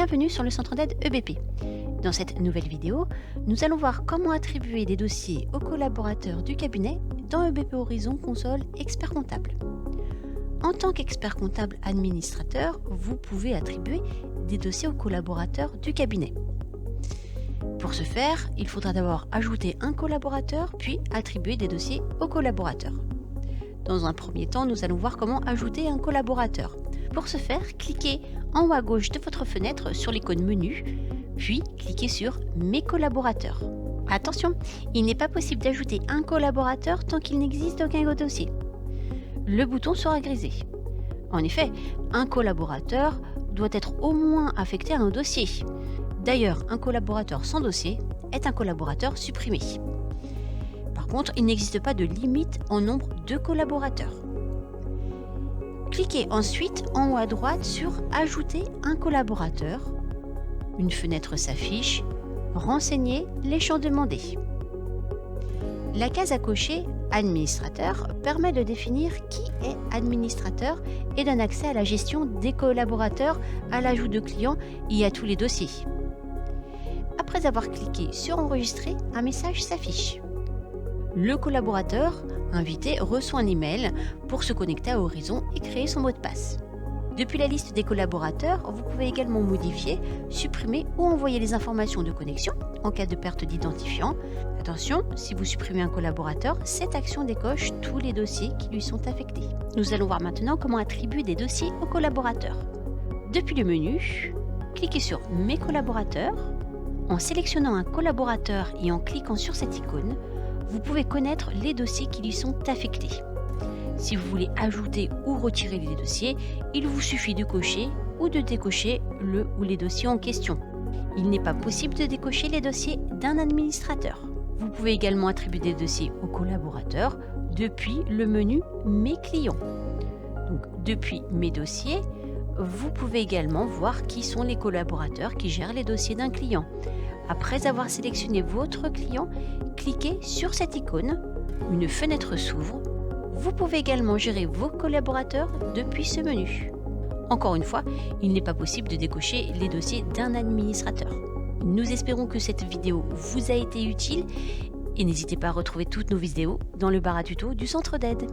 Bienvenue sur le centre d'aide EBP. Dans cette nouvelle vidéo, nous allons voir comment attribuer des dossiers aux collaborateurs du cabinet dans EBP Horizon Console Expert Comptable. En tant qu'expert comptable administrateur, vous pouvez attribuer des dossiers aux collaborateurs du cabinet. Pour ce faire, il faudra d'abord ajouter un collaborateur, puis attribuer des dossiers aux collaborateurs. Dans un premier temps, nous allons voir comment ajouter un collaborateur. Pour ce faire, cliquez en haut à gauche de votre fenêtre sur l'icône menu, puis cliquez sur Mes collaborateurs. Attention, il n'est pas possible d'ajouter un collaborateur tant qu'il n'existe aucun dossier. Le bouton sera grisé. En effet, un collaborateur doit être au moins affecté à un dossier. D'ailleurs, un collaborateur sans dossier est un collaborateur supprimé. Par contre, il n'existe pas de limite en nombre de collaborateurs. Cliquez ensuite en haut à droite sur Ajouter un collaborateur. Une fenêtre s'affiche. Renseignez les champs demandés. La case à cocher Administrateur permet de définir qui est administrateur et donne accès à la gestion des collaborateurs, à l'ajout de clients et à tous les dossiers. Après avoir cliqué sur Enregistrer, un message s'affiche. Le collaborateur invité reçoit un email pour se connecter à Horizon et créer son mot de passe. Depuis la liste des collaborateurs, vous pouvez également modifier, supprimer ou envoyer les informations de connexion en cas de perte d'identifiant. Attention, si vous supprimez un collaborateur, cette action décoche tous les dossiers qui lui sont affectés. Nous allons voir maintenant comment attribuer des dossiers aux collaborateurs. Depuis le menu, cliquez sur Mes collaborateurs. En sélectionnant un collaborateur et en cliquant sur cette icône, vous pouvez connaître les dossiers qui lui sont affectés. Si vous voulez ajouter ou retirer les dossiers, il vous suffit de cocher ou de décocher le ou les dossiers en question. Il n'est pas possible de décocher les dossiers d'un administrateur. Vous pouvez également attribuer des dossiers aux collaborateurs depuis le menu Mes clients. Donc, depuis Mes dossiers, vous pouvez également voir qui sont les collaborateurs qui gèrent les dossiers d'un client. Après avoir sélectionné votre client, cliquez sur cette icône, une fenêtre s'ouvre. Vous pouvez également gérer vos collaborateurs depuis ce menu. Encore une fois, il n'est pas possible de décocher les dossiers d'un administrateur. Nous espérons que cette vidéo vous a été utile et n'hésitez pas à retrouver toutes nos vidéos dans le bar à tuto du centre d'aide.